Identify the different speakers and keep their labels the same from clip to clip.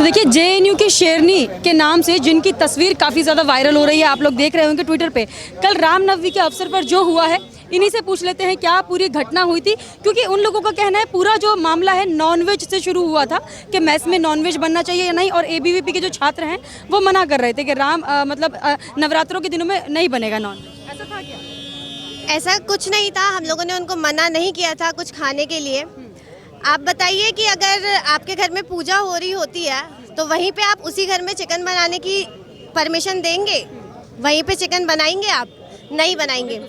Speaker 1: तो देखिए जेएनयू की शेरनी के नाम से जिनकी तस्वीर काफ़ी ज़्यादा वायरल हो रही है, आप लोग देख रहे होंगे ट्विटर पे। कल रामनवमी के अवसर पर जो हुआ है, इन्हीं से पूछ लेते हैं क्या पूरी घटना हुई थी, क्योंकि उन लोगों का कहना है पूरा जो मामला है नॉनवेज से शुरू हुआ था कि मेस में नॉनवेज बनना चाहिए या नहीं, और एबीवीपी के जो छात्र हैं वो मना कर रहे थे कि नवरात्रों के दिनों में नहीं बनेगा नॉनवेज। ऐसा था क्या?
Speaker 2: ऐसा कुछ नहीं था, हम लोगों ने उनको मना नहीं किया था कुछ खाने के लिए। आप बताइए कि अगर आपके घर में पूजा हो रही होती है तो वहीं पे आप उसी घर में चिकन बनाने की परमिशन देंगे? वहीं पे चिकन बनाएंगे आप? नहीं बनाएंगे।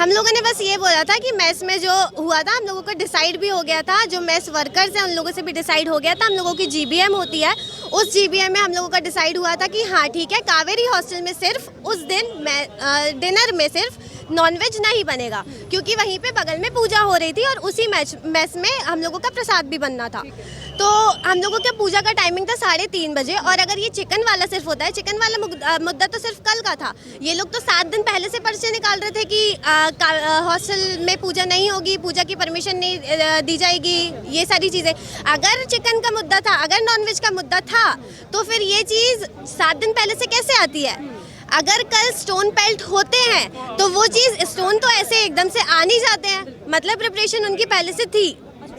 Speaker 2: हम लोगों ने बस ये बोला था कि मेस में जो हुआ था हम लोगों को डिसाइड भी हो गया था, जो मेस वर्कर्स हैं उन लोगों से भी डिसाइड हो गया था। हम लोगों की जीबीएम होती है, उस जीबीएम में हम लोगों का डिसाइड हुआ था कि हाँ ठीक है, कावेरी हॉस्टल में सिर्फ उस दिन डिनर में सिर्फ नॉनवेज नहीं बनेगा, क्योंकि वहीं पे बगल में पूजा हो रही थी और उसी मेस में हम लोगों का प्रसाद भी बनना था। तो हम लोगों का पूजा का टाइमिंग था 3:30 बजे, और अगर ये चिकन वाला सिर्फ होता है, चिकन वाला मुद्दा तो सिर्फ कल का था। ये लोग तो 7 दिन पहले से पर्चे निकाल रहे थे कि हॉस्टल में पूजा नहीं होगी, पूजा की परमिशन नहीं दी जाएगी, ये सारी चीज़ें। अगर चिकन का मुद्दा था, अगर नॉनवेज का मुद्दा था, तो फिर ये चीज़ 7 दिन पहले से कैसे आती है? अगर कल स्टोन पेल्ट होते हैं तो वो चीज़, स्टोन तो ऐसे एकदम से आ नहीं जाते हैं, मतलब प्रिपरेशन उनकी पहले से थी।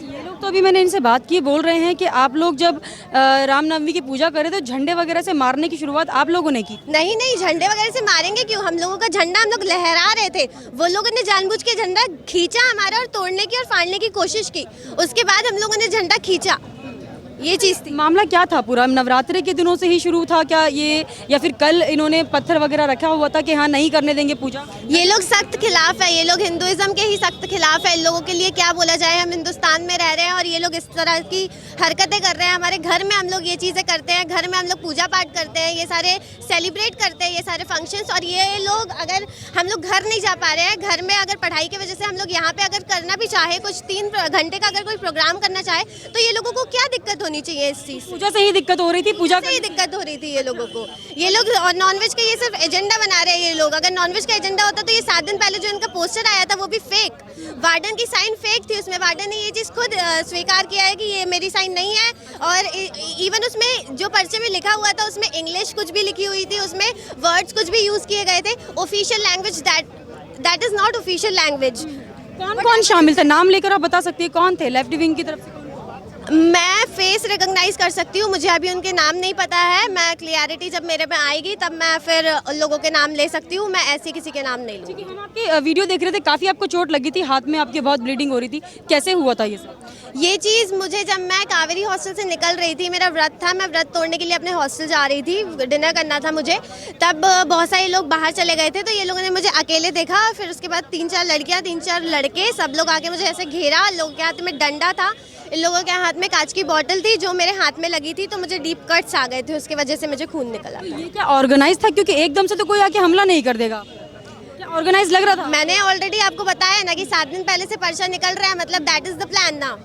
Speaker 1: ये लोग तो अभी मैंने इनसे बात की, बोल रहे हैं कि आप लोग जब रामनवमी की पूजा करे तो झंडे वगैरह से मारने की शुरुआत आप लोगों ने की।
Speaker 2: नहीं नहीं, झंडे वगैरह से मारेंगे क्यों? हम लोगों का झंडा हम लोग लहरा रहे थे, वो लोगों ने जानबूझ के झंडा खींचा हमारा और तोड़ने की और फाड़ने की कोशिश की। उसके बाद हम लोगों ने झंडा खींचा, ये चीज़ थी।
Speaker 1: मामला क्या था पूरा? नवरात्रि के दिनों से ही शुरू था क्या ये, या फिर कल इन्होंने पत्थर वगैरह रखा हुआ था कि हाँ नहीं करने देंगे पूजा?
Speaker 2: ये लोग सख्त खिलाफ है, ये लोग हिंदुइज्म के ही सख्त खिलाफ है। इन लोगों के लिए क्या बोला जाए, हम हिंदुस्तान में रह रहे हैं और ये लोग इस तरह की हरकतें कर रहे हैं। हमारे घर में हम लोग ये चीज़ें करते हैं, घर में हम लोग पूजा पाठ करते हैं, ये सारे सेलिब्रेट करते हैं, ये सारे फंक्शंस। और ये लोग, अगर हम लोग घर नहीं जा पा रहे हैं, घर में अगर पढ़ाई की वजह से हम लोग यहाँ पे अगर करना भी चाहे, कुछ 3 घंटे का अगर कोई प्रोग्राम करना चाहे, तो ये लोगों को क्या दिक्कत होनी चाहिए इस चीज़?
Speaker 1: पूजा से ही दिक्कत हो रही थी, पूजा
Speaker 2: से ही दिक्कत हो रही थी ये लोगों को। ये लोग और नॉनवेज का ये सिर्फ एजेंडा बना रहे हैं ये लोग। अगर नॉनवेज का एजेंडा होता तो ये 7 दिन पहले जो इनका पोस्टर आया था वो भी फेक, वार्डन की साइन फेक थी उसमें। वार्डन ने ये चीज़ खुद स्वीकार किया है कि ये मेरी साइन नहीं है, और इवन उसमें जो पर्चे में लिखा हुआ था उसमें इंग्लिश कुछ भी लिखी हुई थी, उसमें वर्ड्स कुछ भी यूज़ किए गए थे। Official language that is not official language.
Speaker 1: कौन कौन शामिल था? नाम लेकर आप बता सकती है कौन थे लेफ्ट विंग की तरफ से?
Speaker 2: मैं फेस रिकॉग्नाइज कर सकती हूँ, मुझे अभी उनके नाम नहीं पता है। मैं क्लियरिटी जब मेरे में आएगी तब मैं फिर उन लोगों के नाम ले सकती हूँ, मैं ऐसे किसी के नाम नहीं लूँगी।
Speaker 1: हम आपकी वीडियो देख रहे थे, काफ़ी आपको चोट लगी थी, हाथ में आपके बहुत ब्लीडिंग हो रही थी, कैसे हुआ था ये सब?
Speaker 2: ये चीज़ मुझे, जब मैं कावेरी हॉस्टल से निकल रही थी, मेरा व्रत था, मैं व्रत तोड़ने के लिए अपने हॉस्टल जा रही थी, डिनर करना था मुझे, तब बहुत सारे लोग बाहर चले गए थे। तो ये लोगों ने मुझे अकेले देखा, फिर उसके बाद 3-4 लड़कियाँ, 3-4 लड़के, सब लोग आके मुझे ऐसे घेरा। लोगों के हाथ में डंडा था, इन लोगों के हाथ में कांच की बोतल थी जो मेरे हाथ में लगी थी, तो मुझे डीप कट्स आ गए थे, उसकी वजह से मुझे खून निकला।
Speaker 1: तो ये क्या ऑर्गेनाइज था? क्योंकि एकदम से तो कोई आके हमला नहीं कर देगा, क्या ऑर्गेनाइज लग रहा था?
Speaker 2: मैंने ऑलरेडी आपको बताया ना कि 7 दिन पहले से पर्चा निकल रहा है, मतलब दैट इज द प्लान ना।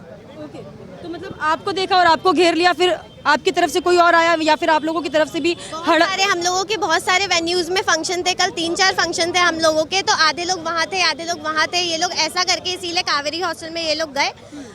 Speaker 1: तो मतलब आपको देखा और आपको घेर लिया, फिर आपकी तरफ से कोई और आया या फिर आप लोगों की तरफ से भी?
Speaker 2: हम लोगों के बहुत सारे वेन्यूज में फंक्शन थे, कल 3-4 फंक्शन थे हम लोगों के, तो आधे लोग वहाँ थे, आधे लोग वहाँ थे। ये लोग ऐसा करके इसीलिए कावेरी हॉस्टल में ये लोग गए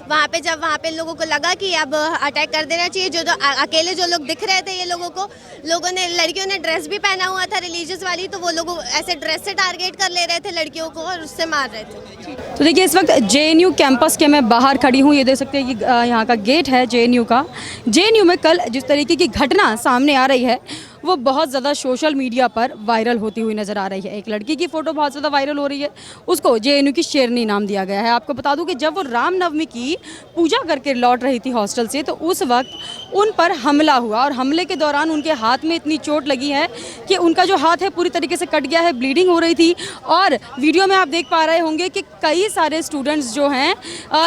Speaker 2: वहाँ पे, जब वहाँ पे लोगों को लगा कि अब अटैक कर देना चाहिए। जो अकेले जो लोग दिख रहे थे ये लोगों को, लोगों ने, लड़कियों ने ड्रेस भी पहना हुआ था रिलीजियस वाली, तो वो लोग ऐसे ड्रेस से टारगेट कर ले रहे थे लड़कियों को और उससे मार रहे थे।
Speaker 1: तो देखिए इस वक्त जेएनयू कैंपस के मैं बाहर खड़ी हूँ, ये देख सकते हैं कि यहाँ का गेट है जेएनयू का। जेएनयू में कल जिस तरीके की घटना सामने आ रही है वो बहुत ज़्यादा सोशल मीडिया पर वायरल होती हुई नज़र आ रही है। एक लड़की की फ़ोटो बहुत ज़्यादा वायरल हो रही है, उसको जेएनयू की शेरनी नाम दिया गया है। आपको बता दूं कि जब वो रामनवमी की पूजा करके लौट रही थी हॉस्टल से, तो उस वक्त उन पर हमला हुआ, और हमले के दौरान उनके हाथ में इतनी चोट लगी है कि उनका जो हाथ है पूरी तरीके से कट गया है, ब्लीडिंग हो रही थी। और वीडियो में आप देख पा रहे होंगे कि कई सारे स्टूडेंट्स जो हैं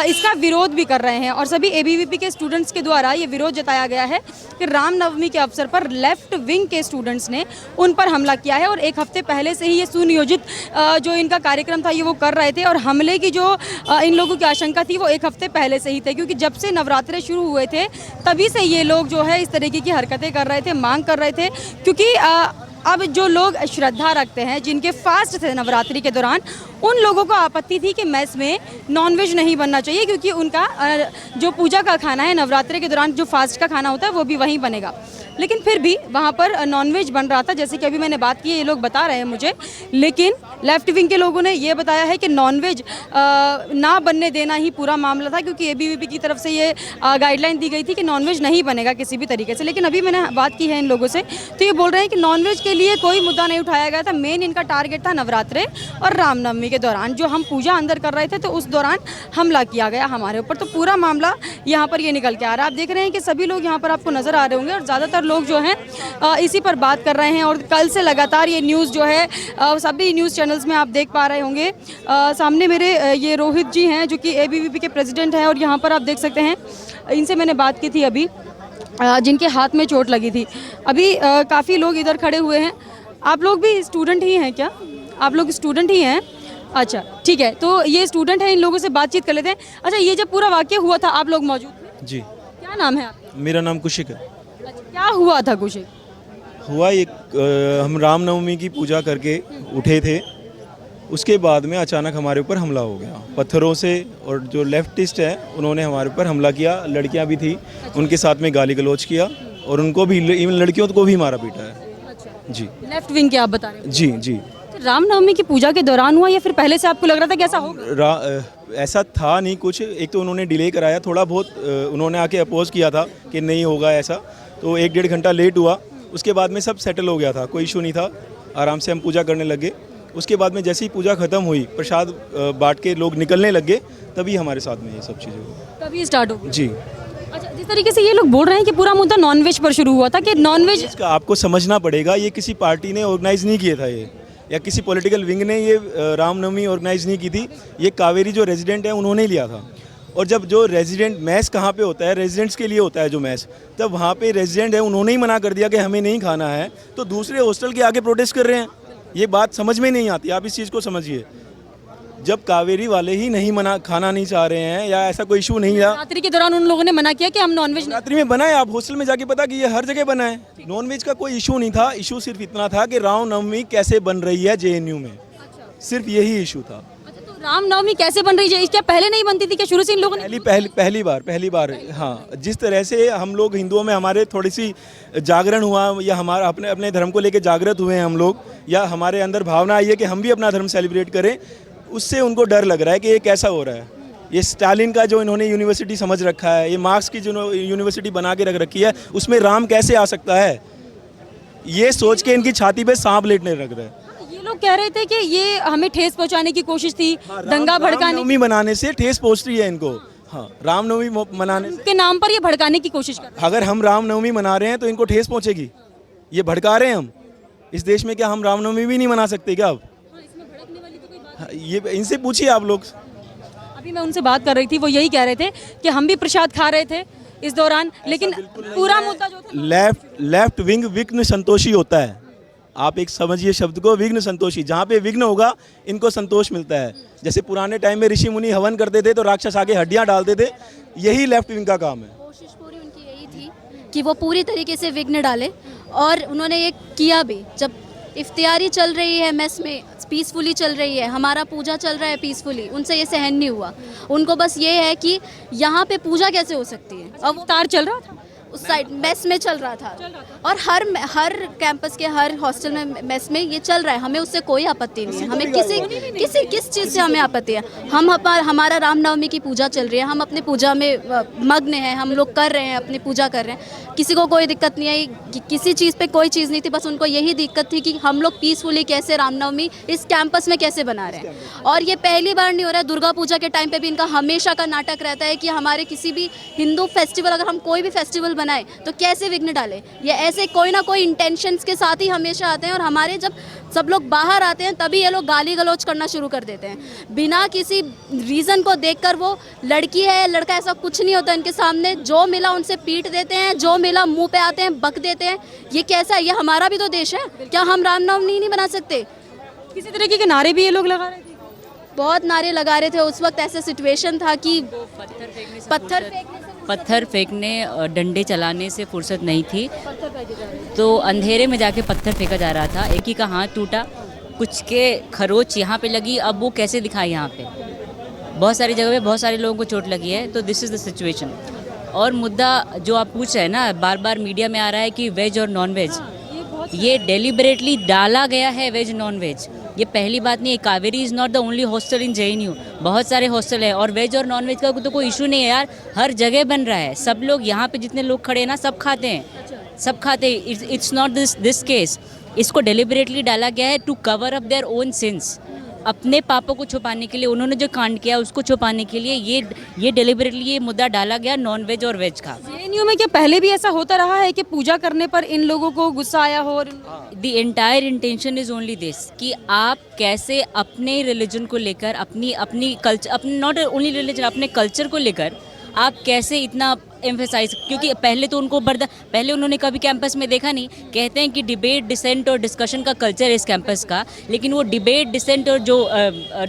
Speaker 1: इसका विरोध भी कर रहे हैं, और सभी एबीवीपी के स्टूडेंट्स के द्वारा ये विरोध जताया गया है कि रामनवमी के अवसर पर लेफ्ट विंग के स्टूडेंट्स ने उन पर हमला किया है। और एक हफ्ते पहले से ही ये सुनियोजित जो इनका कार्यक्रम था ये वो कर रहे थे, और हमले की जो इन लोगों की आशंका थी वो एक हफ्ते पहले से ही थे, क्योंकि जब से नवरात्रे शुरू हुए थे तभी से ये लोग जो है इस तरीके की हरकतें कर रहे थे, मांग कर रहे थे। क्योंकि अब जो लोग श्रद्धा रखते हैं, जिनके फास्ट थे नवरात्रि के दौरान, उन लोगों को आपत्ति थी कि मेस में नॉनवेज नहीं बनना चाहिए, क्योंकि उनका जो पूजा का खाना है, नवरात्रि के दौरान जो फास्ट का खाना होता है वो भी वहीं बनेगा। लेकिन फिर भी वहाँ पर नॉनवेज बन रहा था, जैसे कि अभी मैंने बात की है, ये लोग बता रहे हैं मुझे। लेकिन लेफ्ट विंग के लोगों ने ये बताया है कि नॉनवेज ना बनने देना ही पूरा मामला था, क्योंकि एबीवीपी की तरफ से ये गाइडलाइन दी गई थी कि नॉनवेज नहीं बनेगा किसी भी तरीके से। लेकिन अभी मैंने बात की है इन लोगों से, तो ये बोल रहे हैं कि नॉनवेज के लिए कोई मुद्दा नहीं उठाया गया था। मेन इनका टारगेट था नवरात्रे और रामनवमी के दौरान, जो हम पूजा अंदर कर रहे थे तो उस दौरान हमला किया गया हमारे ऊपर। तो पूरा मामला यहाँ पर ये निकल के आ रहा है। आप देख रहे हैं कि सभी लोग यहाँ पर आपको नज़र आ रहे होंगे और ज़्यादातर लोग जो हैं इसी पर बात कर रहे हैं। और कल से लगातार ये न्यूज़ जो है सभी न्यूज़ चैनल्स में आप देख पा रहे होंगे। सामने मेरे ये रोहित जी हैं जो कि एबीवीपी के प्रेसिडेंट हैं, और यहाँ पर आप देख सकते हैं, इनसे मैंने बात की थी अभी, जिनके हाथ में चोट लगी थी। अभी काफ़ी लोग इधर खड़े हुए हैं। आप लोग भी स्टूडेंट ही हैं क्या? आप लोग स्टूडेंट ही हैं? अच्छा, ठीक है, तो ये स्टूडेंट हैं, इन लोगों से बातचीत कर लेते हैं। अच्छा, ये जब पूरा वाक़या हुआ था आप लोग मौजूद थे?
Speaker 3: जी।
Speaker 1: क्या नाम है आपका?
Speaker 3: मेरा नाम कुशिक है।
Speaker 1: अच्छा, क्या हुआ था कुछ?
Speaker 3: हुआ एक हम रामनवमी की पूजा करके उठे थे, उसके बाद में अचानक हमारे ऊपर हमला हो गया पत्थरों से, और जो लेफ्टिस्ट है उन्होंने हमारे ऊपर हमला किया। लड़कियां भी थी, उनके साथ में गाली गलौज किया, और उनको भी, इवन लड़कियों को भी मारा पीटा है। जी।
Speaker 1: लेफ्ट विंग के आप बता रहे हो?
Speaker 3: जी जी।
Speaker 1: तो रामनवमी की पूजा के दौरान हुआ या फिर पहले से आपको लग रहा था कि ऐसा होगा?
Speaker 3: ऐसा था नहीं कुछ। एक तो उन्होंने डिले कराया थोड़ा बहुत, उन्होंने आके अपोज किया था कि नहीं होगा ऐसा, तो 1-1.5 घंटा लेट हुआ। उसके बाद में सब सेटल हो गया था, कोई इशू नहीं था, आराम से हम पूजा करने लगे। उसके बाद में जैसे ही पूजा ख़त्म हुई, प्रसाद बांट के लोग निकलने लगे, तभी हमारे साथ में ये सब चीज़ें हुई।
Speaker 1: तभी स्टार्ट हो?
Speaker 3: जी।
Speaker 1: अच्छा, जिस तरीके से ये लोग बोल रहे हैं कि पूरा मुद्दा नॉनवेज पर शुरू हुआ था, कि नॉनवेज
Speaker 3: इसका आपको समझना पड़ेगा, ये किसी पार्टी ने ऑर्गेनाइज नहीं किया था ये, या किसी पॉलिटिकल विंग ने ये रामनवमी ऑर्गेनाइज नहीं की थी। ये कावेरी जो रेजिडेंट है उन्होंने ही लिया था। और जब जो रेजिडेंट मैस कहाँ पे होता है, रेजिडेंट्स के लिए होता है जो मैस, तब वहाँ पे रेजिडेंट है उन्होंने ही मना कर दिया कि हमें नहीं खाना है, तो दूसरे हॉस्टल के आगे प्रोटेस्ट कर रहे हैं। ये बात समझ में नहीं आती, आप इस चीज़ को समझिए। जब कावेरी वाले ही नहीं खाना नहीं चाह रहे हैं, या ऐसा कोई इशू नहीं है,
Speaker 1: रात्रि के दौरान उन लोगों ने मना किया कि हम नॉनवेज
Speaker 3: रात्रि में बना है, आप हॉस्टल में जाके पता कि ये हर जगह बना है। नॉनवेज का कोई इशू नहीं था, इशू सिर्फ इतना था कि रामनवमी कैसे बन रही है जेएनयू में, सिर्फ यही इशू था।
Speaker 1: रामनवमी कैसे बन रही है? क्या पहले नहीं बनती थी? क्या शुरू से इन लोगों ने?
Speaker 3: पहली बार हाँ। जिस तरह से हम लोग हिंदुओं में हमारे थोड़ी सी जागरण हुआ, या हमारा अपने अपने धर्म को लेके जागृत हुए हैं हम लोग, या हमारे अंदर भावना आई है कि हम भी अपना धर्म सेलिब्रेट करें, उससे उनको डर लग रहा है कि ये कैसा हो रहा है। ये स्टालिन का जो इन्होंने यूनिवर्सिटी समझ रखा है, ये मार्क्स की जो यूनिवर्सिटी बना के रख रखी है, उसमें राम कैसे आ सकता है, ये सोच के इनकी छाती पे सांप लेटने लग रहा है।
Speaker 1: लोग कह रहे थे कि ये हमें ठेस पहुंचाने की कोशिश थी, दंगा भड़काने।
Speaker 3: रामनवमी मनाने से ठेस पहुंच रही है इनको। हाँ, रामनवमी मनाने
Speaker 1: के नाम पर ये भड़काने की कोशिश कर रहे हैं।
Speaker 3: अगर हम रामनवमी मना रहे हैं तो इनको ठेस पहुंचेगी। ये भड़का रहे हैं हम इस देश में, क्या हम रामनवमी भी नहीं मना सकते क्या? अब
Speaker 1: इसमें भड़कने वाली तो कोई बात
Speaker 3: ये इनसे पूछिए आप लोग।
Speaker 1: अभी मैं उनसे बात कर रही थी, वो यही कह रहे थे कि हम भी प्रसाद खा रहे थे इस दौरान, लेकिन पूरा मुद्दा जो था
Speaker 3: लेफ्ट विंग विघ्न संतोषी होता है। आप एक समझिए शब्द को, विघ्न संतोषी। जहाँ पे विघ्न होगा इनको संतोष मिलता है। जैसे पुराने टाइम में ऋषि मुनि हवन करते थे तो राक्षस आगे हड्डियाँ डालते थे, यही लेफ्ट विंग का काम है।
Speaker 4: कोशिश पूरी उनकी यही थी कि वो पूरी तरीके से विघ्न डाले, और उन्होंने ये किया भी। जब इफ्तियारी चल रही है मेस में, पीसफुली चल रही है, हमारा पूजा चल रहा है पीसफुली, उनसे ये सहन नहीं हुआ। उनको बस ये है कि यहाँ पे पूजा कैसे हो सकती है।
Speaker 1: अब इफ्तार चल रहा था
Speaker 4: उस साइड मेस में चल रहा था, और हर कैंपस के हर हॉस्टल में मेस में ये चल रहा है। हमें उससे कोई आपत्ति नहीं है, हमें किस चीज़ से हमें आपत्ति है। हमारा रामनवमी की पूजा चल रही है, हम अपने पूजा में मग्न हैं, हम लोग कर रहे हैं, अपनी पूजा कर रहे हैं, किसी को कोई दिक्कत नहीं आई, किसी चीज़ पे कोई चीज़ नहीं थी। बस उनको यही दिक्कत थी कि हम लोग पीसफुली कैसे रामनवमी इस कैंपस में कैसे बना रहे हैं। और ये पहली बार नहीं हो रहा है, दुर्गा पूजा के टाइम पे भी इनका हमेशा का नाटक रहता है कि हमारे किसी भी हिंदू फेस्टिवल, अगर हम कोई भी फेस्टिवल बनाए तो कैसे विघ्न डाले। ये ऐसे कोई ना कोई इंटेंशंस के साथ ही हमेशा आते हैं, और हमारे जब सब लोग बाहर आते हैं तभी ये लोग गाली गलौज करना शुरू कर देते हैं बिना किसी रीज़न को देखकर। वो लड़की है लड़का, ऐसा कुछ नहीं होता इनके सामने, जो मिला उनसे पीट देते हैं, जो मिला मुंह पे आते हैं, बक देते हैं। ये कैसा है? ये हमारा भी तो देश है, क्या हम रामनवमी नहीं बना सकते?
Speaker 1: किसी तरीके के नारे भी ये लोग लगा रहे थे,
Speaker 4: बहुत नारे लगा रहे थे। उस वक्त ऐसा सिचुएशन था कि
Speaker 5: पत्थर फेंकने डंडे चलाने से फुर्सत नहीं थी, तो अंधेरे में जाके पत्थर फेंका जा रहा था। एक ही का हाथ टूटा कुछ के खरोच यहाँ पे लगी, अब वो कैसे दिखाए यहाँ पे। बहुत सारी जगह पे बहुत सारे लोगों को चोट लगी है, तो दिस इज़ द सिचुएशन। और मुद्दा जो आप पूछ रहे हैं ना, बार बार मीडिया में आ रहा है कि वेज और नॉन वेज, ये डेलिबरेटली डाला गया है वेज नॉन वेज। ये पहली बात नहीं है, Kaveri is not the only hostel in JNU, बहुत सारे हॉस्टल है और वेज और नॉन वेज का तो कोई इशू नहीं है यार, हर जगह बन रहा है। सब लोग यहाँ पे जितने लोग खड़े हैं ना, सब खाते हैं, सब खाते हैं। It's not this case. इसको डेलिबरेटली डाला गया है to cover up their own sins, अपने पापों को छुपाने के लिए, उन्होंने जो कांड किया उसको छुपाने के लिए ये डेलिबरेटली ये मुद्दा डाला गया नॉन वेज और वेज का।
Speaker 1: JNU में क्या पहले भी ऐसा होता रहा है कि पूजा करने पर इन लोगों को गुस्सा आया हो? और
Speaker 5: the entire intention is only this कि आप कैसे अपने रिलीजन को लेकर, अपनी कल्चर, अपने नॉट ओनली रिलीजन, अपने कल्चर को लेकर आप कैसे इतना एम्फेसाइज, क्योंकि पहले तो उनको पहले उन्होंने कभी कैंपस में देखा नहीं। कहते हैं कि डिबेट, डिसेंट और डिस्कशन का कल्चर है इस कैंपस का, लेकिन वो डिबेट, डिसेंट और जो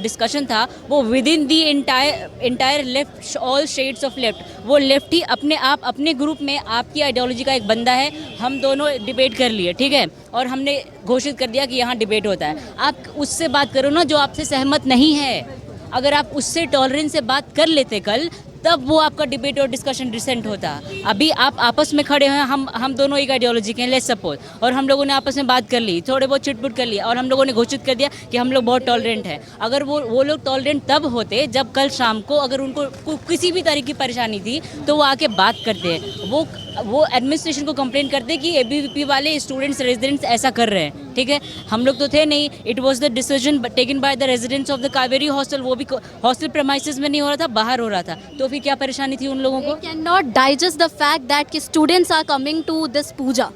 Speaker 5: डिस्कशन था वो with in the entire left, all shades of left, वो लेफ्ट ही अपने आप अपने ग्रुप में आपकी आइडियोलॉजी का एक बंदा है, हम दोनों डिबेट कर लिए, ठीक है, और हमने घोषित कर दिया कि यहाँ डिबेट होता है। आप उससे बात करो ना जो आपसे सहमत नहीं है। अगर आप उससे टॉलरेंस से बात कर लेते कल, तब वो आपका डिबेट और डिस्कशन डिसेंट होता। अभी आप आपस में खड़े हैं, हम दोनों एक आइडियोलॉजी के हैं, लेट्स सपोज, और हम लोगों ने आपस में बात कर ली, थोड़े बहुत चिटपुट कर लिया, और हम लोगों ने घोषित कर दिया कि हम लोग बहुत टॉलरेंट हैं। अगर वो लोग टॉलरेंट तब होते जब कल शाम को अगर उनको किसी भी तरह की परेशानी थी तो वो आके बात करते हैं, वो एडमिनिस्ट्रेशन को कंप्लेन करते कि ABVP वाले स्टूडेंट्स, रेजिडेंट्स ऐसा कर रहे हैं, ठीक है। हम लोग तो थे नहीं, it was the decision taken by the residents of the Kaveri hostel, वो भी हॉस्टल प्रेमाइसेस में नहीं हो रहा था, बाहर हो रहा था, तो फिर क्या परेशानी थी उन लोगों को?
Speaker 4: They cannot digest the fact that कि students are coming to this Puja,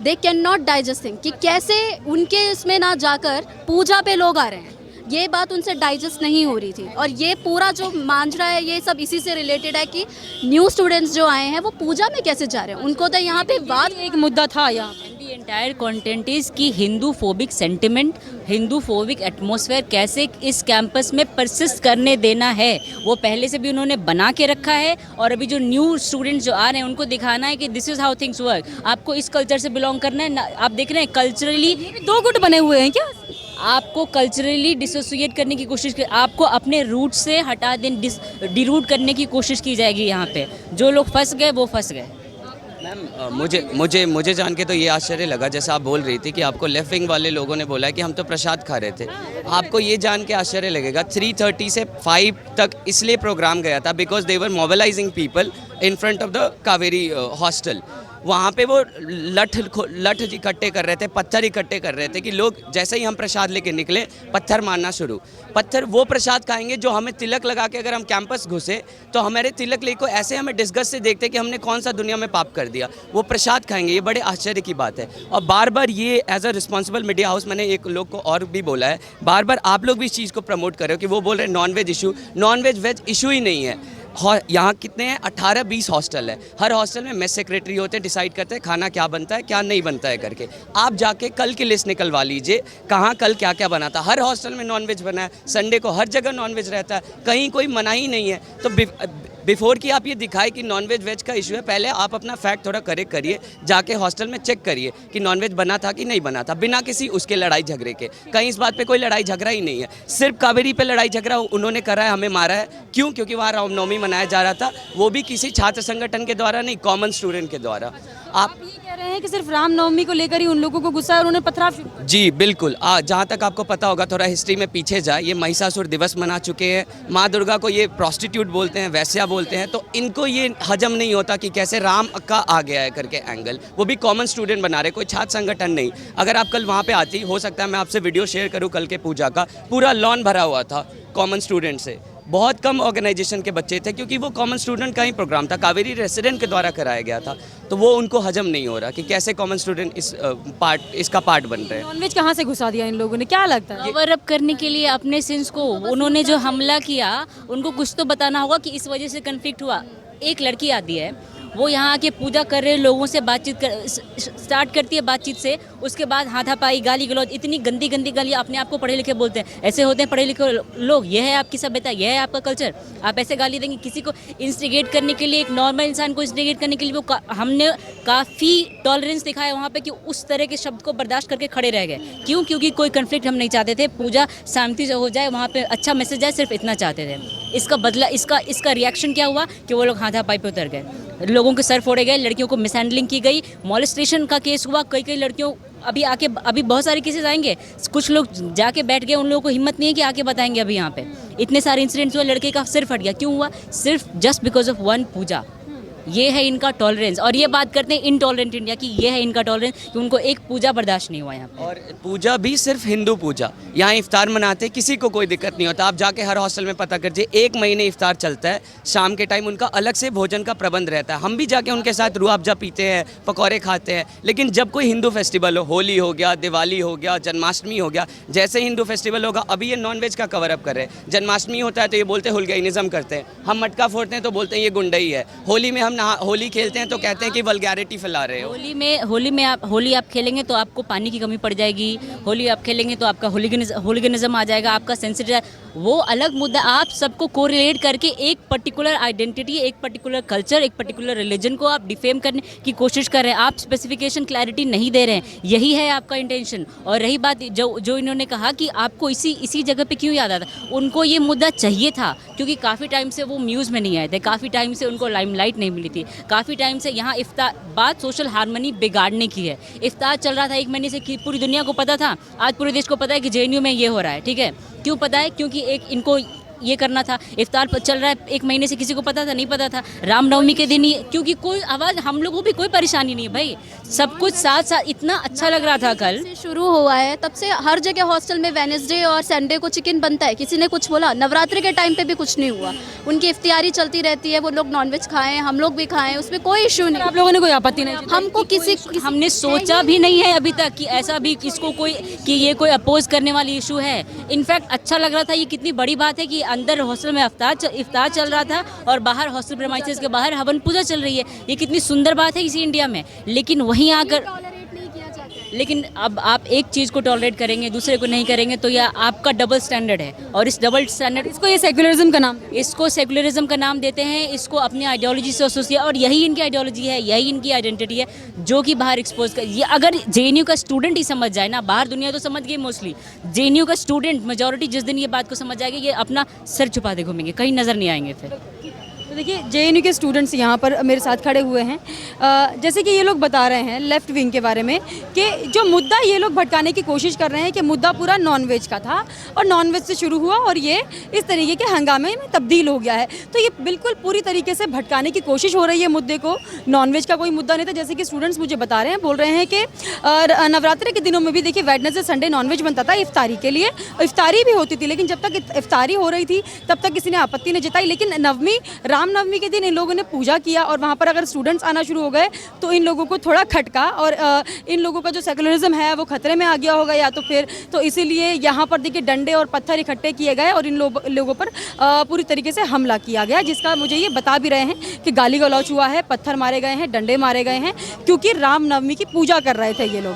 Speaker 4: they cannot digest thing कि कैसे उनके इसमें ना जाकर पूजा पे लोग आ रहे हैं, ये बात उनसे डाइजेस्ट नहीं हो रही थी। और ये पूरा जो मांझरा है ये सब इसी से रिलेटेड है कि न्यू स्टूडेंट्स जो आए हैं वो पूजा में कैसे जा रहे हैं, उनको तो यहाँ पे बात
Speaker 1: एक मुद्दा था यहाँ।
Speaker 5: दी एंटायर कंटेंट इज कि Hindu phobic sentiment, Hindu phobic atmosphere कैसे इस कैंपस में परसिस्ट करने देना है, वो पहले से भी उन्होंने बना के रखा है। और अभी जो न्यू स्टूडेंट्स जो आ रहे हैं उनको दिखाना है कि this is how things work, आपको इस कल्चर से बिलोंग करना है। आप देख रहे हैं कल्चरली
Speaker 1: दो गुट बने हुए हैं क्या?
Speaker 5: आपको कल्चरली डिसोसिएट करने की कोशिश कर, आपको अपने रूट से हटा दें, डिरूट करने की कोशिश की जाएगी। यहाँ पे जो लोग फंस गए वो फंस गए।
Speaker 6: मैम मुझे जान के तो ये आश्चर्य लगा, जैसा आप बोल रही थी कि आपको लेफ्ट विंग वाले लोगों ने बोला है कि हम तो प्रसाद खा रहे थे। आपको ये जान के आश्चर्य लगेगा 3:30 से 5 तक इसलिए प्रोग्राम गया था because they were mobilising people in front of the Kaveri hostel. वहाँ पे वो लठ इकट्ठे कर रहे थे, पत्थर इकट्ठे कर रहे थे कि लोग जैसे ही हम प्रसाद लेके निकले पत्थर मारना शुरू। पत्थर वो प्रसाद खाएंगे जो हमें तिलक लगा के, अगर हम कैंपस घुसे तो हमारे तिलक ले को ऐसे हमें डिस्गस्ट से देखते कि हमने कौन सा दुनिया में पाप कर दिया, वो प्रसाद खाएंगे। ये बड़े आश्चर्य की बात है। और बार बार ये as a responsible media house, मैंने एक लोग को और भी बोला है, बार बार आप लोग भी इस चीज़ को प्रमोट कर रहे हो कि वो बोल रहे हैं non veg issue, non veg issue ही नहीं है। यहाँ कितने हैं, 18-20 हॉस्टल है, हर हॉस्टल में मेस सेक्रेटरी होते हैं, डिसाइड करते हैं खाना क्या बनता है क्या नहीं बनता है करके। आप जाके कल की लिस्ट निकलवा लीजिए कहाँ कल क्या क्या बना था। हर हॉस्टल में नॉनवेज बना है, संडे को हर जगह नॉनवेज रहता है, कहीं कोई मना ही नहीं है। तो बिफोर कि आप ये दिखाए कि नॉनवेज वेज का इशू है, पहले आप अपना फैक्ट थोड़ा करेक्ट करिए, जाके हॉस्टल में चेक करिए कि नॉनवेज बना था कि नहीं बना था, बिना किसी उसके लड़ाई झगड़े के। कहीं इस बात पे कोई लड़ाई झगड़ा ही नहीं है, सिर्फ कावेरी पे लड़ाई झगड़ा उन्होंने करा है, हमें मारा है। क्यों? क्योंकि वहाँ रामनवमी मनाया जा रहा था, वो भी किसी छात्र संगठन के द्वारा नहीं, कॉमन स्टूडेंट के द्वारा। आप
Speaker 1: ये कह रहे हैं कि सिर्फ रामनवमी को लेकर ही उन लोगों को गुस्सा है और उन्हें पथराव शुरू कर दिया।
Speaker 6: जी बिल्कुल। जहाँ तक आपको पता होगा, थोड़ा हिस्ट्री में पीछे जाए, ये महिषासुर दिवस मना चुके हैं, माँ दुर्गा को ये प्रॉस्टिट्यूट बोलते हैं, वैश्या बोलते हैं, तो इनको ये हजम नहीं होता कि कैसे राम का आ गया है करके एंगल। वो भी कॉमन स्टूडेंट बना रहे, कोई छात्र संगठन नहीं। अगर आप कल वहाँ पे आती, हो सकता है मैं आपसे वीडियो शेयर करूँ कल के पूजा का, पूरा लॉन भरा हुआ था कॉमन स्टूडेंट से। बहुत कम ऑर्गेनाइजेशन के बच्चे थे क्योंकि वो कॉमन स्टूडेंट का ही प्रोग्राम था, कावेरी रेसिडेंट के द्वारा कराया गया था, तो वो उनको हजम नहीं हो रहा कि कैसे कॉमन स्टूडेंट इसका पार्ट बन रहे हैं।
Speaker 1: नॉनवेज कहाँ से घुसा दिया इन लोगों ने, क्या लगता है?
Speaker 5: कवर अप करने के लिए अपने सिंस को, उन्होंने जो हमला किया उनको कुछ तो बताना होगा कि इस वजह से कन्फ्लिक्ट हुआ। एक लड़की आती है, वो यहाँ आके पूजा कर रहे लोगों से बातचीत स्टार्ट करती है बातचीत से, उसके बाद हाथापाई, गाली गलौज, इतनी गंदी गंदी गालियाँ, अपने आप को पढ़े लिखे बोलते हैं। ऐसे होते हैं पढ़े लिखे लोग? यह है आपकी सभ्यता, यह है आपका कल्चर? आप ऐसे गाली देंगे किसी को इंस्टिगेट करने के लिए? एक नॉर्मल इंसान को इंस्टिगेट करने के लिए हमने काफ़ी टॉलरेंस दिखाया वहाँ पे कि उस तरह के शब्द को बर्दाश्त करके खड़े रह गए। क्यों? क्योंकि कोई कन्फ्लिक्ट हम नहीं चाहते थे, पूजा शांति से हो जाए, वहाँ पे अच्छा मैसेज आए, सिर्फ इतना चाहते थे। इसका बदला, इसका रिएक्शन क्या हुआ कि वो लोग हाथापाई पे उतर गए, लोगों के सर फोड़े गए, लड़कियों को मिसहैंडलिंग की गई, मॉलेस्टेशन का केस हुआ, कई लड़कियों अभी बहुत सारे केसेस आएंगे, कुछ लोग जाके बैठ गए, उन लोगों को हिम्मत नहीं है कि आके बताएंगे। अभी यहाँ पे इतने सारे इंसिडेंट्स हुए, लड़के का सिर फट गया, क्यों हुआ? सिर्फ जस्ट बिकॉज ऑफ वन पूजा। ये है इनका टॉलरेंस। और ये बात करते हैं इनटॉलरेंट इंडिया की, ये है इनका टॉलरेंस कि उनको एक पूजा बर्दाश्त नहीं हुआ यहाँ पे।
Speaker 6: और पूजा भी सिर्फ हिंदू पूजा, यहाँ इफ्तार मनाते, किसी को कोई दिक्कत नहीं होता। आप जाके हर हॉस्टल में पता करिए, 1 महीने इफ्तार चलता है, शाम के टाइम उनका अलग से भोजन का प्रबंध रहता है। हम भी जाके उनके साथ रूह अफ़ज़ा पीते हैं, पकौड़े खाते हैं। लेकिन जब कोई हिंदू फेस्टिवल हो, होली हो गया, दिवाली हो गया, जन्माष्टमी हो गया, जैसे हिंदू फेस्टिवल होगा, अभी ये नॉनवेज का कवर अप कर रहे हैं। जन्माष्टमी होता है तो ये बोलते हैं हुलगैनिज़्म करते हैं, हम मटका फोड़ते हैं तो बोलते हैं ये गुंडई है। होली में हम होली खेलते हैं तो कहते हैं कि वल्गैरिटी फैला रहे हो।
Speaker 5: होली आप खेलेंगे तो आपको पानी की कमी पड़ जाएगी, होली आप खेलेंगे तो आपका होलीगनिज्म आ जाएगा, आपका सेंसिटिव, वो अलग मुद्दा। आप सबको कोरिलेट करके एक पर्टिकुलर आइडेंटिटी, एक पर्टिकुलर कल्चर, एक पर्टिकुलर रिलीजन को आप डिफेम करने की कोशिश कर रहे हैं। आप स्पेसिफिकेशन क्लैरिटी नहीं दे रहे हैं, यही है आपका इंटेंशन। और रही बात जो इन्होंने कहा कि आपको इसी जगह पे क्यों याद आता, उनको ये मुद्दा चाहिए था क्योंकि काफ़ी टाइम से वो न्यूज़ में नहीं आए थे, काफ़ी टाइम से उनको लाइमलाइट नहीं मिली थी, काफ़ी टाइम से यहाँ इफ्तार, बात सोशल हार्मनी बिगाड़ने की है। इफ्तार चल रहा था 1 महीने से, कि पूरी दुनिया को पता था, आज पूरे देश को पता है कि जेएनयू में ये हो रहा है, ठीक है? क्यों पता है? क्योंकि एक इनको ये करना था। इफ्तार पर चल रहा है 1 महीने से, किसी को पता था? नहीं पता था। रामनवमी के दिन ही, क्योंकि कोई आवाज़, हम लोगों को भी कोई परेशानी नहीं है भाई, सब कुछ साथ साथ, इतना अच्छा लग रहा था। कल
Speaker 4: से शुरू हुआ है, तब से हर जगह हॉस्टल में वेडनेसडे और संडे को चिकन बनता है। किसी ने कुछ बोला? नवरात्रि के टाइम पे भी कुछ नहीं हुआ, उनकी इफ्तियारी चलती रहती है, वो लोग नॉनवेज खाएं, हम लोग भी खाएं, उसमें कोई इशू नहीं।
Speaker 1: आप लोगों ने कोई आपत्ति नहीं?
Speaker 4: हमको
Speaker 5: हमने सोचा भी नहीं है अभी तक कि ऐसा भी किसको कि ये कोई अपोज करने वाली इशू है। इनफैक्ट अच्छा लग रहा था, ये कितनी बड़ी बात है कि अंदर हॉस्टल में इफ्तार चल रहा था और बाहर हॉस्टल प्रेमाइसेस के बाहर हवन पूजा चल रही है। ये कितनी सुंदर बात है किसी इंडिया में। लेकिन वहीं आकर, लेकिन अब आप एक चीज़ को टॉलरेट करेंगे, दूसरे को नहीं करेंगे, तो यह आपका डबल स्टैंडर्ड है। और इस डबल स्टैंडर्ड,
Speaker 1: इसको
Speaker 5: सेक्युलरिज्म का नाम देते हैं, इसको अपनी आइडियोलॉजी से एसोसिएट, और यही इनकी आइडियोलॉजी है, यही इनकी आइडेंटिटी है जो कि बाहर एक्सपोज कर। ये अगर जेएनयू का स्टूडेंट ही समझ जाए ना, बाहर दुनिया तो समझ गई मोस्टली, जेएनयू का स्टूडेंट मेजॉरिटी जिस दिन ये बात को समझ जाएगी, ये अपना सर छुपा दे घूमेंगे, कहीं नज़र नहीं आएंगे फिर।
Speaker 1: देखिए जेएनयू के स्टूडेंट्स यहाँ पर मेरे साथ खड़े हुए हैं। जैसे कि ये लोग बता रहे हैं लेफ़्ट विंग के बारे में कि जो मुद्दा ये लोग भटकाने की कोशिश कर रहे हैं कि मुद्दा पूरा नॉनवेज का था और नॉनवेज से शुरू हुआ और ये इस तरीके के हंगामे में तब्दील हो गया है। तो ये बिल्कुल पूरी तरीके से भटकाने की कोशिश हो रही है मुद्दे को। नॉनवेज का कोई मुद्दा नहीं था, जैसे कि स्टूडेंट्स मुझे बता रहे हैं, बोल रहे हैं कि नवरात्रि के दिनों में भी देखिए वेडनेसडे संडे नॉनवेज बनता था इफ्तारी के लिए, इफ्तारी भी होती थी, लेकिन जब तक इफ्तारी हो रही थी तब तक किसी ने आपत्ति नहीं जताई। लेकिन रामनवमी के दिन इन लोगों ने पूजा किया और वहाँ पर अगर स्टूडेंट्स आना शुरू हो गए तो इन लोगों को थोड़ा खटका और इन लोगों का जो सेकुलरिज्म है वो खतरे में आ गया होगा या तो फिर, तो इसीलिए यहाँ पर देखिए डंडे और पत्थर इकट्ठे किए गए और इन लोगों पर पूरी तरीके से हमला किया गया, जिसका मुझे ये बता भी रहे हैं कि गाली गलौच हुआ है, पत्थर मारे गए हैं, डंडे मारे गए हैं, क्योंकि रामनवमी की पूजा कर रहे थे ये लोग।